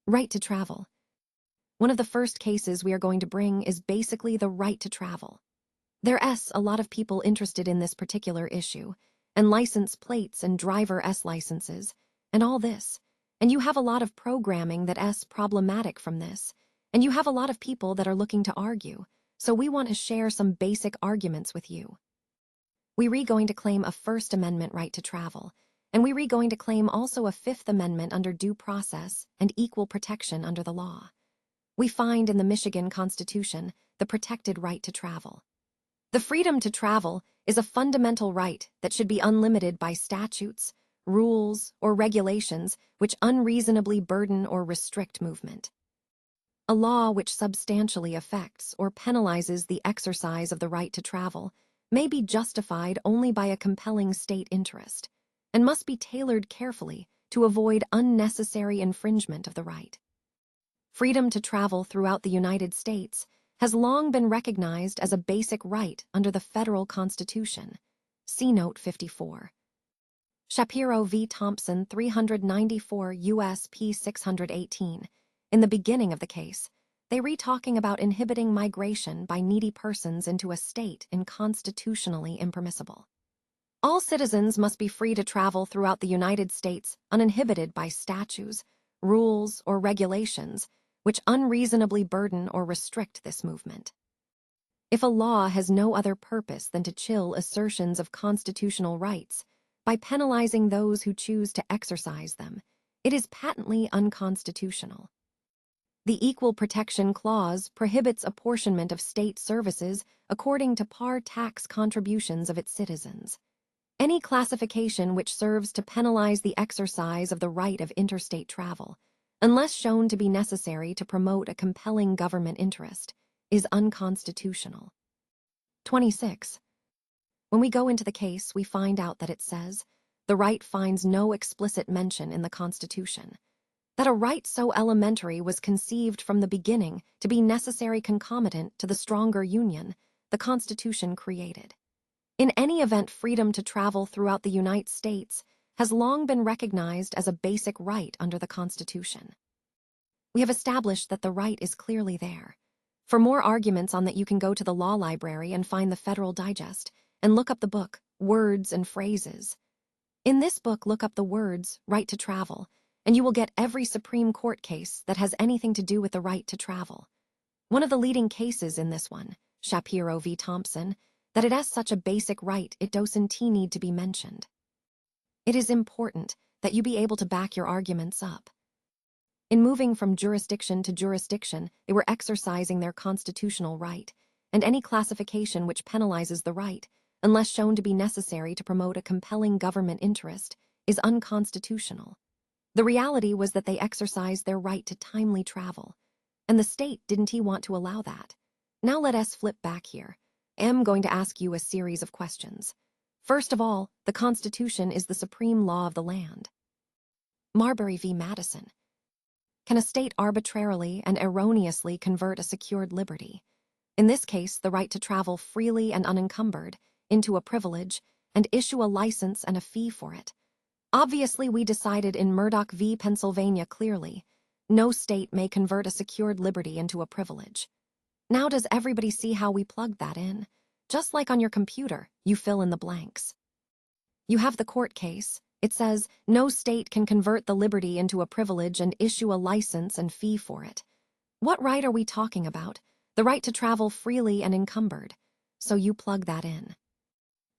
Right to travel. One of the first cases we are going to bring is basically the right to travel. There's a lot of people interested in this particular issue, and license plates and driver licenses, and all this. And you have a lot of programming that's problematic from this, and you have a lot of people that are looking to argue, so we want to share some basic arguments with you. We're going to claim a First Amendment right to travel, and we're going to claim also a Fifth Amendment under due process and equal protection under the law. We find in the Michigan Constitution the protected right to travel. The freedom to travel is a fundamental right that should be unlimited by statutes, rules, or regulations which unreasonably burden or restrict movement. A law which substantially affects or penalizes the exercise of the right to travel may be justified only by a compelling state interest, and must be tailored carefully to avoid unnecessary infringement of the right. Freedom to travel throughout the United States has long been recognized as a basic right under the federal Constitution. See Note 54. Shapiro v. Thompson 394 U.S. p. 618. In the beginning of the case, they were talking about inhibiting migration by needy persons into a state unconstitutionally impermissible. All citizens must be free to travel throughout the United States uninhibited by statutes, rules, or regulations which unreasonably burden or restrict this movement. If a law has no other purpose than to chill assertions of constitutional rights by penalizing those who choose to exercise them, it is patently unconstitutional. The Equal Protection Clause prohibits apportionment of state services according to par tax contributions of its citizens. Any classification which serves to penalize the exercise of the right of interstate travel, unless shown to be necessary to promote a compelling government interest, is unconstitutional. 26. When we go into the case, we find out that it says, the right finds no explicit mention in the Constitution. That a right so elementary was conceived from the beginning to be necessary concomitant to the stronger union the Constitution created. In any event, freedom to travel throughout the United States has long been recognized as a basic right under the Constitution. We have established that the right is clearly there. For more arguments on that, you can go to the law library and find the Federal Digest and look up the book, Words and Phrases. In this book, look up the words, right to travel, and you will get every Supreme Court case that has anything to do with the right to travel. One of the leading cases in this one, Shapiro v. Thompson, that it has such a basic right it doesn't need to be mentioned. It is important that you be able to back your arguments up. In moving from jurisdiction to jurisdiction, they were exercising their constitutional right, and any classification which penalizes the right, unless shown to be necessary to promote a compelling government interest, is unconstitutional. The reality was that they exercised their right to timely travel, and the state didn't want to allow that. Now let us flip back here. I'm going to ask you a series of questions. First of all, the Constitution is the supreme law of the land. Marbury v. Madison. Can a state arbitrarily and erroneously convert a secured liberty, in this case the right to travel freely and unencumbered, into a privilege, and issue a license and a fee for it? Obviously, we decided in Murdoch v. Pennsylvania clearly, no state may convert a secured liberty into a privilege. Now does everybody see how we plugged that in? Just like on your computer, you fill in the blanks. You have the court case. It says, no state can convert the liberty into a privilege and issue a license and fee for it. What right are we talking about? The right to travel freely and encumbered. So you plug that in.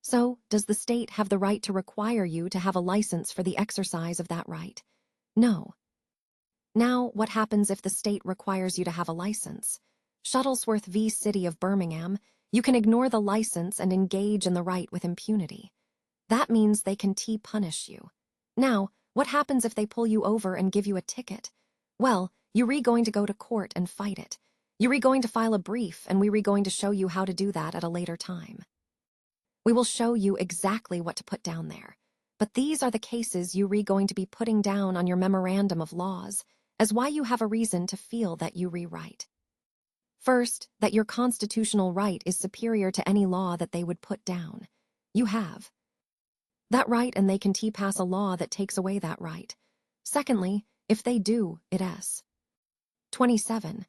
So, does the state have the right to require you to have a license for the exercise of that right? No. Now, what happens if the state requires you to have a license? Shuttlesworth v. City of Birmingham, you can ignore the license and engage in the right with impunity. That means they can punish you. Now, what happens if they pull you over and give you a ticket? Well, you're going to go to court and fight it. You're going to file a brief, and we're going to show you how to do that at a later time. We will show you exactly what to put down there. But these are the cases you're going to be putting down on your memorandum of laws, as why you have a reason to feel that you rewrite. First, that your constitutional right is superior to any law that they would put down. You have that right, and they can pass a law that takes away that right. Secondly, if they do, it is. 27.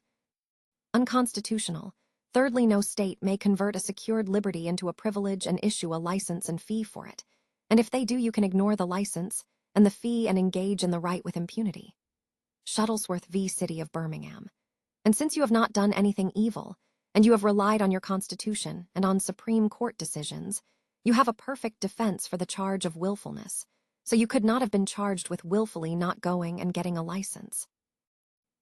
Unconstitutional. Thirdly, no state may convert a secured liberty into a privilege and issue a license and fee for it. And if they do, you can ignore the license and the fee and engage in the right with impunity. Shuttlesworth v. City of Birmingham. And since you have not done anything evil, and you have relied on your Constitution and on Supreme Court decisions, you have a perfect defense for the charge of willfulness, so you could not have been charged with willfully not going and getting a license.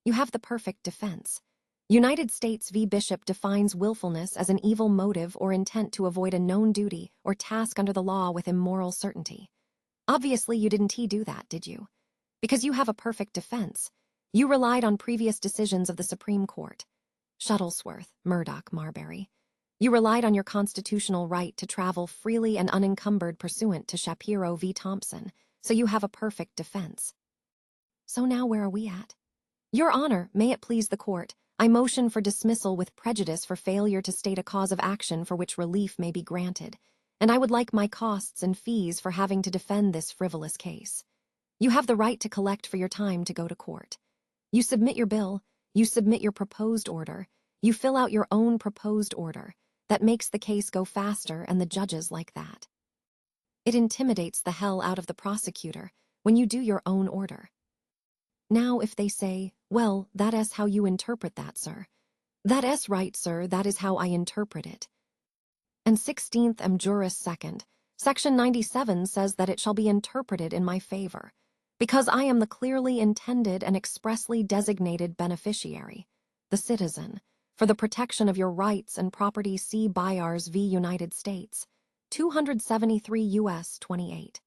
You have the perfect defense. United States v. Bishop defines willfulness as an evil motive or intent to avoid a known duty or task under the law with immoral certainty. Obviously, you didn't do that, did you? Because you have a perfect defense. You relied on previous decisions of the Supreme Court. Shuttlesworth, Murdoch, Marbury. You relied on your constitutional right to travel freely and unencumbered pursuant to Shapiro v. Thompson, so you have a perfect defense. So now where are we at? Your Honor, may it please the court, I motion for dismissal with prejudice for failure to state a cause of action for which relief may be granted, and I would like my costs and fees for having to defend this frivolous case. You have the right to collect for your time to go to court. You submit your bill, you submit your proposed order, you fill out your own proposed order. That makes the case go faster and the judges like that. It intimidates the hell out of the prosecutor when you do your own order. Now if they say, well, that's how you interpret that, sir. That's right, sir, that is how I interpret it. And 16th am juris second, Section 97 says that it shall be interpreted in my favor, because I am the clearly intended and expressly designated beneficiary, the citizen, for the protection of your rights and property. C. Byars v. United States, 273 U.S. 28.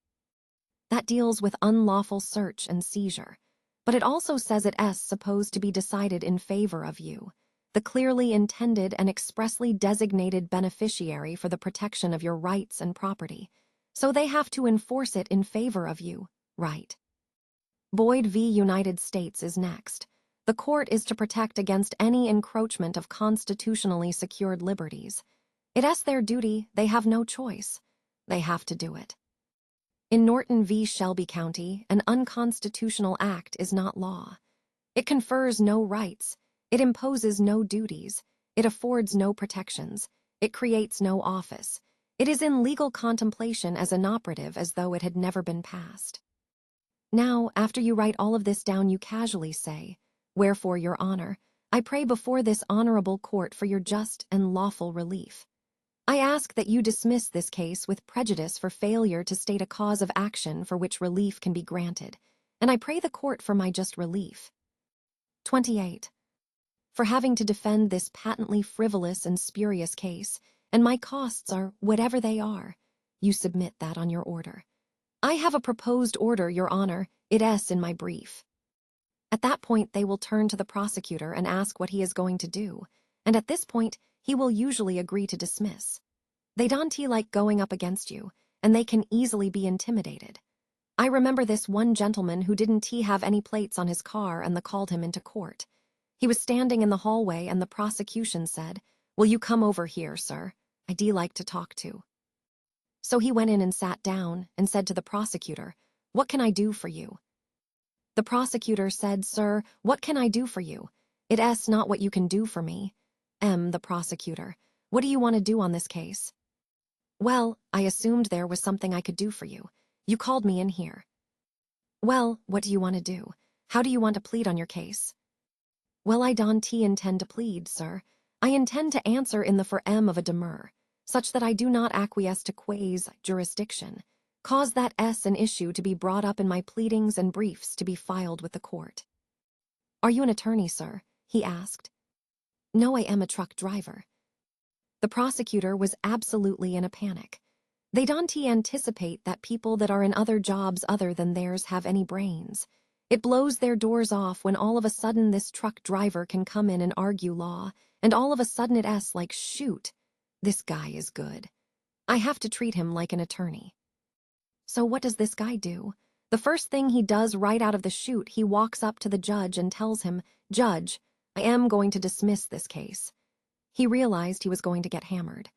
That deals with unlawful search and seizure, but it also says it's supposed to be decided in favor of you, the clearly intended and expressly designated beneficiary for the protection of your rights and property, so they have to enforce it in favor of you, right? Boyd v. United States is next. The court is to protect against any encroachment of constitutionally secured liberties. It's their duty, they have no choice. They have to do it. In Norton v. Shelby County, an unconstitutional act is not law. It confers no rights, it imposes no duties, it affords no protections, it creates no office. It is in legal contemplation as inoperative as though it had never been passed. Now, after you write all of this down, you casually say, wherefore, Your Honor, I pray before this honorable court for your just and lawful relief. I ask that you dismiss this case with prejudice for failure to state a cause of action for which relief can be granted, and I pray the court for my just relief. 28. For having to defend this patently frivolous and spurious case, and my costs are whatever they are, you submit that on your order. I have a proposed order, Your Honor, it's in my brief. At that point, they will turn to the prosecutor and ask what he is going to do, and at this point, he will usually agree to dismiss. They don't like going up against you, and they can easily be intimidated. I remember this one gentleman who didn't have any plates on his car and they called him into court. He was standing in the hallway and the prosecution said, will you come over here, sir? I'd like to talk to. So he went in and sat down and said to the prosecutor, what can I do for you? The prosecutor said, sir, what can I do for you? It's not what you can do for me. The prosecutor, what do you want to do on this case? Well, I assumed there was something I could do for you. You called me in here. Well, what do you want to do? How do you want to plead on your case? Well, I don't intend to plead, sir. I intend to answer in the form of a demur, such that I do not acquiesce to quasi jurisdiction, cause that an issue to be brought up in my pleadings and briefs to be filed with the court. Are you an attorney, sir? He asked. No, I am a truck driver. The prosecutor was absolutely in a panic. They don't anticipate that people that are in other jobs other than theirs have any brains. It blows their doors off when all of a sudden this truck driver can come in and argue law, and all of a sudden it's like, shoot, this guy is good. I have to treat him like an attorney. So what does this guy do? The first thing he does right out of the chute, he walks up to the judge and tells him, Judge, I am going to dismiss this case. He realized he was going to get hammered.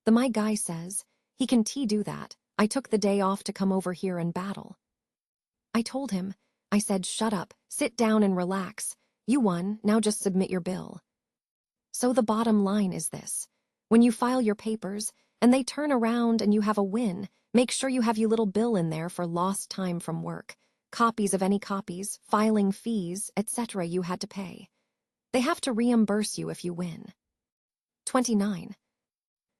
My guy says, he can do that. I took the day off to come over here and battle. I told him, I said, shut up, sit down and relax. You won, now just submit your bill. So the bottom line is this. When you file your papers, and they turn around and you have a win, make sure you have your little bill in there for lost time from work, copies of any copies, filing fees, etc. you had to pay. They have to reimburse you if you win. 29.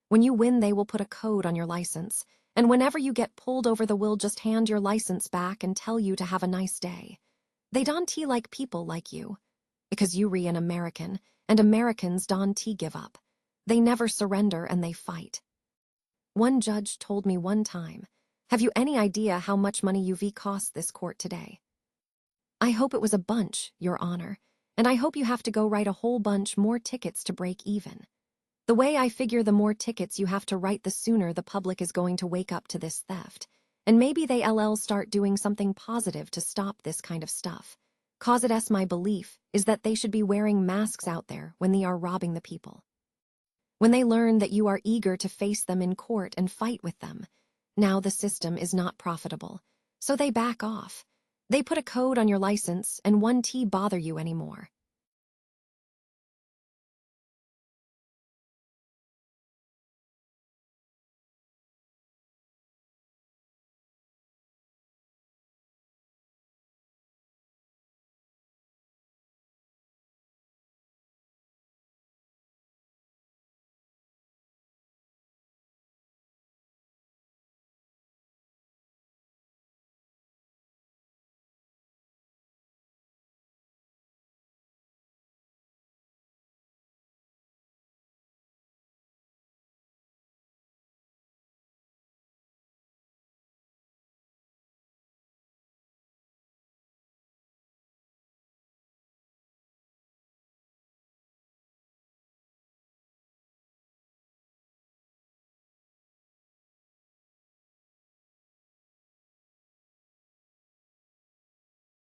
When you win, they will put a code on your license, and whenever you get pulled over, they will just hand your license back and tell you to have a nice day. They don't like people like you, because you re an American, and Americans don't give up. They never surrender and they fight. One judge told me one time, "Have you any idea how much money UV cost this court today?" I hope it was a bunch, Your Honor, and I hope you have to go write a whole bunch more tickets to break even. The way I figure, the more tickets you have to write, the sooner the public is going to wake up to this theft. And maybe they LL start doing something positive to stop this kind of stuff. Cause it's my belief is that they should be wearing masks out there when they are robbing the people. When they learn that you are eager to face them in court and fight with them, now the system is not profitable, so they back off. They put a code on your license and won't bother you anymore.